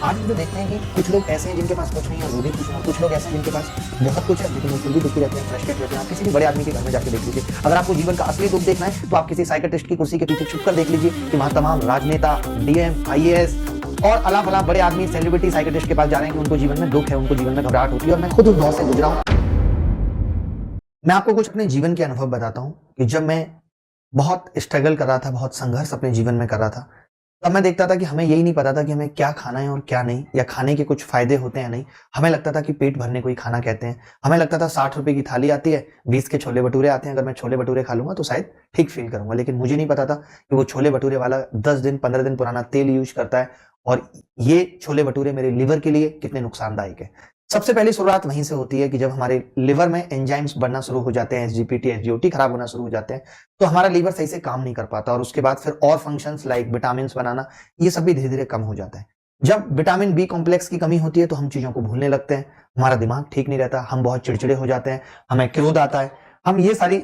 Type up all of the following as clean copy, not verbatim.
आज हम जो देखते हैं कि कुछ लोग ऐसे हैं जिनके पास कुछ नहीं है, वो भी खुश हैं, कुछ लोग ऐसे हैं जिनके पास बहुत कुछ है लेकिन वो फिर भी दुखी रहते हैं, फ्रस्ट्रेट रहते हैं। आप किसी भी बड़े आदमी के घर में जाके देख लीजिए। अगर आपको जीवन का असली दुख देखना है तो आप किसी साइकियाट्रिस्ट की कुर्सी के पीछे छुप कर देख लीजिए कि वहां तमाम राजनेता, डीएम, आईएएस और अलाफ अलाफ बड़े आदमी सेलिब्रिटी साइकियाट्रिस्ट के पास जा रहे हैं कि उनको जीवन में दुख है, उनको जीवन में घबराहट होती है। और मैं खुद उस दौर से गुजरा हूं। मैं आपको कुछ अपने जीवन के अनुभव बताता हूं कि जब मैं बहुत स्ट्रगल कर रहा था, बहुत संघर्ष अपने जीवन में कर रहा था, तब मैं देखता था कि हमें यही नहीं पता था कि हमें क्या खाना है और क्या नहीं, या खाने के कुछ फायदे होते हैं नहीं। हमें लगता था कि पेट भरने को ही खाना कहते हैं। हमें लगता था 60 रुपए की थाली आती है, 20 के छोले भटूरे आते हैं, अगर मैं छोले भटूरे खा लूंगा तो शायद ठीक फील करूंगा। लेकिन मुझे नहीं पता था कि वो छोले भटूरे वाला 10 दिन 15 दिन पुराना तेल यूज करता है और ये छोले भटूरे मेरे लिवर के लिए कितने नुकसानदायक है। सबसे पहली शुरुआत वहीं से होती है कि जब हमारे लिवर में एंजाइम्स बढ़ना शुरू हो जाते हैं, एसजीपीटी, एसजीओटी खराब होना शुरू हो जाते हैं, तो हमारा लीवर सही से काम नहीं कर पाता और उसके बाद फिर और फंक्शंस लाइक विटामिन बनाना, ये सब भी धीरे धीरे कम हो जाता है। जब विटामिन बी कॉम्प्लेक्स की कमी होती है तो हम चीजों को भूलने लगते हैं, हमारा दिमाग ठीक नहीं रहता, हम बहुत चिड़चिड़े हो जाते हैं, हमें क्रोध आता है, हम ये सारी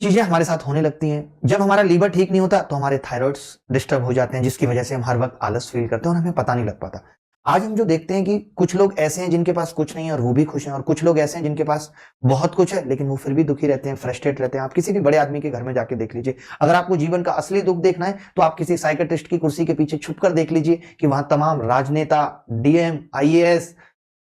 चीजें हमारे साथ होने लगती हैं। जब हमारा लीवर ठीक नहीं होता तो हमारे थायराइड्स डिस्टर्ब हो जाते हैं, जिसकी वजह से हम हर वक्त आलस फील करते हैं और हमें पता नहीं लग पाता। आज हम जो देखते हैं कि कुछ लोग ऐसे हैं जिनके पास कुछ नहीं है और वो भी खुश हैं, और कुछ लोग ऐसे हैं जिनके पास बहुत कुछ है लेकिन वो फिर भी दुखी रहते हैं, फ्रस्ट्रेट रहते हैं। आप किसी भी बड़े आदमी के घर में जाके देख लीजिए। अगर आपको जीवन का असली दुख देखना है तो आप किसी साइकियाट्रिस्ट की कुर्सी के पीछे छुप कर देख लीजिए कि वहां तमाम राजनेता, डीएम, आईएएस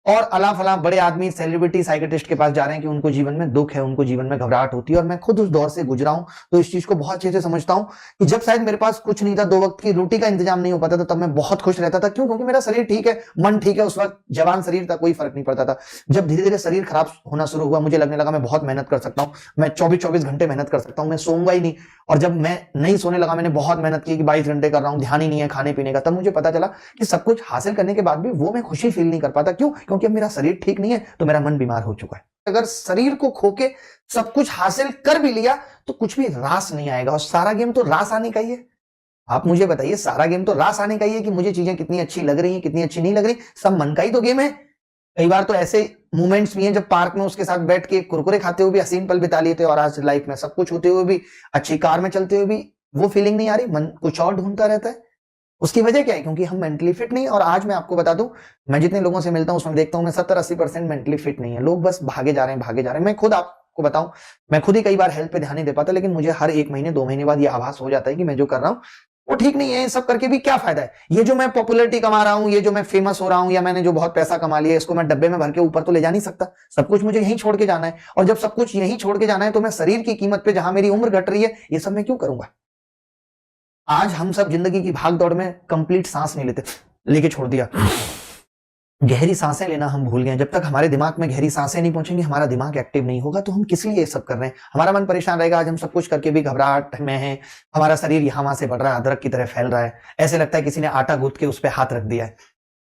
और अलाफ अलाफ बड़े आदमी सेलिब्रिटी साइकियाट्रिस्ट के पास जा रहे हैं कि उनको जीवन में दुख है, उनको जीवन में घबराहट होती है। और मैं खुद उस दौर से गुजरा हूं तो इस चीज को बहुत अच्छे से समझता हूं कि जब शायद मेरे पास कुछ नहीं था, 2 वक्त की रोटी का इंतजाम नहीं हो पाता था, तब मैं बहुत खुश रहता था। क्यों? क्योंकि मेरा शरीर ठीक है, मन ठीक है, उस वक्त जवान शरीर था, कोई फर्क नहीं पड़ता था। जब धीरे धीरे शरीर खराब होना शुरू हुआ, मुझे लगने लगा मैं बहुत मेहनत कर सकता हूं, मैं 24-24 घंटे मेहनत कर सकता हूं, मैं सोऊंगा ही नहीं। और जब मैं नहीं सोने लगा, मैंने बहुत मेहनत की कि 22 घंटे कर रहा हूं, ध्यान ही नहीं है खाने पीने का, तब मुझे पता चला कि सब कुछ हासिल करने के बाद भी वो मैं खुशी फील नहीं कर पाता। क्यों? क्योंकि अब मेरा शरीर ठीक नहीं है तो मेरा मन बीमार हो चुका है। अगर शरीर को खो के सब कुछ हासिल कर भी लिया तो कुछ भी रास नहीं आएगा, और सारा गेम तो रास आने का ही है। आप मुझे बताइए, सारा गेम तो रास आने का ही है कि मुझे चीजें कितनी अच्छी लग रही हैं, कितनी अच्छी नहीं लग रही, सब मन का ही तो गेम है। कई बार तो ऐसे मोमेंट्स भी हैं जब पार्क में उसके साथ बैठ के कुरकुरे खाते हुए भी हसीन पल बिता लिए थे, और आज लाइफ में सब कुछ होते हुए भी, अच्छी कार में चलते हुए भी वो फीलिंग नहीं आ रही, मन कुछ और ढूंढता रहता है। उसकी वजह क्या है? क्योंकि हम मेंटली फिट नहीं। और आज मैं आपको बता दूं, मैं जितने लोगों से मिलता हूं उसमें देखता हूं मैं 70-80% मेंटली फिट नहीं है। लोग बस भागे जा रहे हैं, भागे जा रहे हैं। मैं खुद आपको बताऊं, मैं खुद ही कई बार हेल्थ पे ध्यान नहीं दे पाता, लेकिन मुझे हर 1 महीने 2 महीने बाद ये आभास हो जाता है कि मैं जो कर रहा हूं वो ठीक नहीं है। सब करके भी क्या फायदा है? ये जो मैं पॉपुलैरिटी कमा रहा हूं, ये जो मैं फेमस हो रहा हूं, या मैंने जो बहुत पैसा कमा लिया, इसको मैं डब्बे में भर के ऊपर तो ले जा नहीं सकता। सब कुछ मुझे यहीं छोड़ के जाना है, और जब सब कुछ यहीं छोड़ के जाना है तो मैं शरीर की कीमत पे, जहां मेरी उम्र घट रही है, ये सब मैं क्यों करूंगा? आज हम सब जिंदगी की भाग दौड़ में कंप्लीट सांस नहीं लेते, लेके छोड़ दिया। गहरी सांसें लेना हम भूल गए। जब तक हमारे दिमाग में गहरी सांसें नहीं पहुंचेंगी, हमारा दिमाग एक्टिव नहीं होगा, तो हम किस लिए ये सब कर रहे हैं? हमारा मन परेशान रहेगा। आज हम सब कुछ करके भी घबराहट में है, हमारा शरीर यहां वहां से बढ़ रहा है, अदरक की तरह फैल रहा है, ऐसे लगता है किसी ने आटा गूंथ के उस पर हाथ रख दिया है।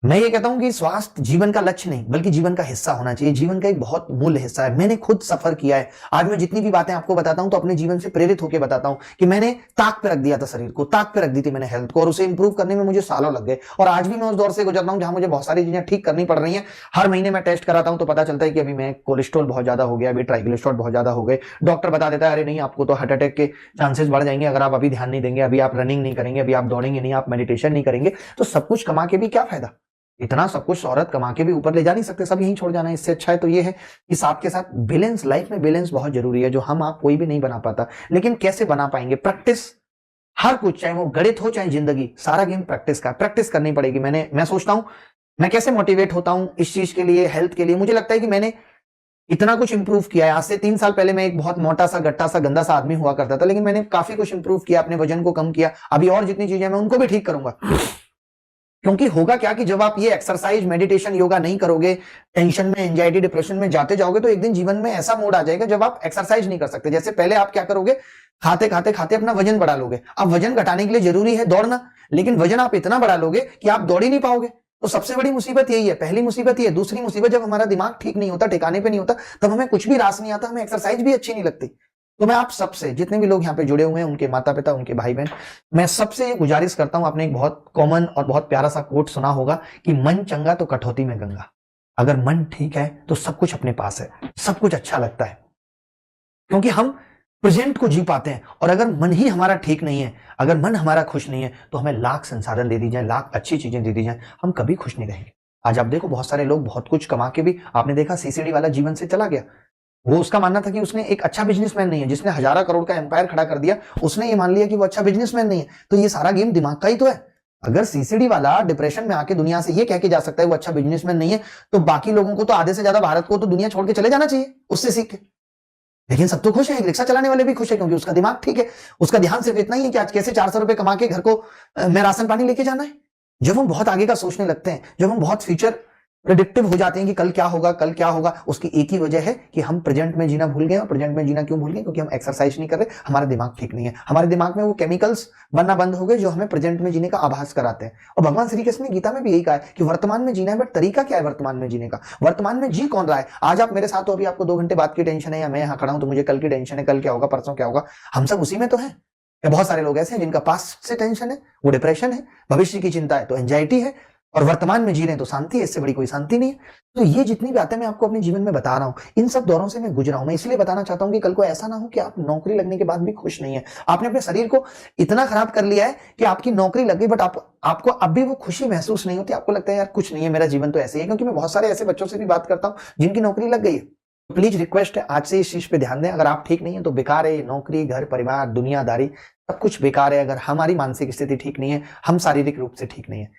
मैं ये कहता हूं कि स्वास्थ्य जीवन का लक्ष्य नहीं बल्कि जीवन का हिस्सा होना चाहिए, जीवन का एक बहुत मूल्य हिस्सा है। मैंने खुद सफर किया है। आज मैं जितनी भी बातें आपको बताता हूं तो अपने जीवन से प्रेरित होकर बताता हूं कि मैंने ताक पे रख दिया था शरीर को, ताक पे रख दी थी मैंने हेल्थ को, और उसे इंप्रूव करने में मुझे सालों लग गए। और आज भी मैं उस दौर से गुजर रहा हूं जहां मुझे बहुत सारी चीजें ठीक करनी पड़ रही हैं। हर महीने मैं टेस्ट कराता हूं तो पता चलता है कि अभी मैं कोलेस्ट्रॉल बहुत ज्यादा हो गया, अभी ट्राइग्लिसराइड बहुत ज्यादा हो गए। डॉक्टर बता देता है अरे नहीं, आपको तो हार्ट अटैक के चांसेस बढ़ जाएंगे अगर आप अभी ध्यान नहीं देंगे, अभी आप रनिंग नहीं करेंगे, अभी आप दौड़ेंगे नहीं, आप मेडिटेशन नहीं करेंगे। तो सब कुछ कमा के भी क्या फायदा? इतना सब कुछ औरत कमा के भी ऊपर ले जा नहीं सकते, सब यहीं छोड़ जाना है। इससे अच्छा है तो ये है कि साथ के साथ बैलेंस, लाइफ में बैलेंस बहुत जरूरी है, जो हम आप कोई भी नहीं बना पाता। लेकिन कैसे बना पाएंगे? प्रैक्टिस। हर कुछ, चाहे वो गणित हो चाहे जिंदगी, सारा गेम प्रैक्टिस का, प्रैक्टिस करनी पड़ेगी। मैं सोचता हूं मैं कैसे मोटिवेट होता हूं इस चीज के लिए, हेल्थ के लिए। मुझे लगता है कि मैंने इतना कुछ इंप्रूव किया है। आज से 3 साल पहले मैं एक बहुत मोटा सा, गट्टा सा, गंदा सा आदमी हुआ करता था, लेकिन मैंने काफी कुछ इंप्रूव किया, अपने वजन को कम किया। अभी और जितनी चीजें मैं उनको भी ठीक करूंगा। क्योंकि होगा क्या कि जब आप ये एक्सरसाइज, मेडिटेशन, योगा नहीं करोगे, टेंशन में, एंजाइटी, डिप्रेशन में जाते जाओगे, तो एक दिन जीवन में ऐसा मोड आ जाएगा जब आप एक्सरसाइज नहीं कर सकते। जैसे पहले आप क्या करोगे, खाते खाते खाते अपना वजन बढ़ा लोगे। अब वजन घटाने के लिए जरूरी है दौड़ना, लेकिन वजन आप इतना बढ़ा लोगे कि आप दौड़ ही नहीं पाओगे। तो सबसे बड़ी मुसीबत यही है, पहली मुसीबत ये। दूसरी मुसीबत, जब हमारा दिमाग ठीक नहीं होता, ठिकाने पे नहीं होता, तब हमें कुछ भी रास नहीं आता, हमें एक्सरसाइज भी अच्छी नहीं लगती। तो मैं आप सबसे, जितने भी लोग यहाँ पे जुड़े हुए हैं, उनके माता पिता, उनके भाई बहन, मैं सबसे ये गुजारिश करता हूं। आपने एक बहुत कॉमन और बहुत प्यारा सा कोट सुना होगा कि मन चंगा तो कठौती में गंगा। अगर मन ठीक है तो सब कुछ अपने पास है, सब कुछ अच्छा लगता है। क्योंकि हम प्रेजेंट को जी पाते हैं। और अगर मन ही हमारा ठीक नहीं है, अगर मन हमारा खुश नहीं है, तो हमें लाख संसाधन दे दी जाए, लाख अच्छी चीजें दे दी जाए, हम कभी खुश नहीं रहेंगे। आज आप देखो बहुत सारे लोग बहुत कुछ कमा के भी, आपने देखा सीसीडी वाला जीवन से चला गया। वो उसका मानना था कि उसने एक अच्छा बिजनेसमैन नहीं है, जिसने हजारों करोड़ का एम्पायर खड़ा कर दिया, उसने ये मान लिया कि वो अच्छा बिजनेसमैन नहीं है। तो ये सारा गेम दिमाग का ही तो है। अगर सीसीडी वाला डिप्रेशन में आके दुनिया से ये कह के जा सकता है वो अच्छा बिजनेसमैन नहीं है, तो बाकी लोगों को तो आधे से ज्यादा भारत को तो दुनिया छोड़ के चले जाना चाहिए उससे सीख के। लेकिन सब तो खुश है, रिक्शा चलाने वाले भी खुश है क्योंकि उसका दिमाग ठीक है। उसका ध्यान सिर्फ इतना ही है कि आज कैसे 400 रुपए कमा के घर को मैं राशन पानी लेके जाना है। जब हम बहुत आगे का सोचने लगते हैं, जब हम बहुत फ्यूचर प्रिडिक्टिव हो जाते हैं कि कल क्या होगा, कल क्या होगा, उसकी एक ही वजह है कि हम प्रेजेंट में जीना भूल गए। और प्रेजेंट में जीना क्यों भूल गए? क्योंकि हम एक्सरसाइज नहीं कर रहे, हमारा दिमाग ठीक नहीं है, हमारे दिमाग में वो केमिकल्स बनना बंद हो गए जो हमें प्रेजेंट में जीने का आभास कराते हैं। और भगवान श्री कृष्ण ने गीता में भी यही कहा है कि वर्तमान में जीना है, बट तरीका क्या है वर्तमान में जीने का? वर्तमान में जी कौन रहा है? आज आप मेरे साथ हो, अभी आपको 2 घंटे बाद की टेंशन है, या मैं यहाँ खड़ा हूं तो मुझे कल की टेंशन है, कल क्या होगा, परसों क्या होगा। हम सब उसी में तो है। बहुत सारे लोग ऐसे हैं जिनका पास्ट से टेंशन है, वो डिप्रेशन है, भविष्य की चिंता है तो एंजाइटी है, और वर्तमान में जी रहे हैं तो शांति है। इससे बड़ी कोई शांति नहीं है। तो ये जितनी बातें मैं आपको अपने जीवन में बता रहा हूं, इन सब दौरों से मैं गुजरा हूं। मैं इसलिए बताना चाहता हूं कि कल को ऐसा ना हो कि आप नौकरी लगने के बाद भी खुश नहीं है। आपने अपने शरीर को इतना खराब कर लिया है कि आपकी नौकरी लग गई, बट आपको अब भी वो खुशी महसूस नहीं होती। आपको लगता है यार कुछ नहीं है, मेरा जीवन तो ऐसे ही है। क्योंकि मैं बहुत सारे ऐसे बच्चों से भी बात करता हूं जिनकी नौकरी लग गई है। प्लीज रिक्वेस्ट है, आज से इस चीज पे ध्यान दें। अगर आप ठीक नहीं है तो बेकार है नौकरी, घर, परिवार, दुनियादारी, सब कुछ बेकार है। अगर हमारी मानसिक स्थिति ठीक नहीं है, हम शारीरिक रूप से ठीक नहीं है।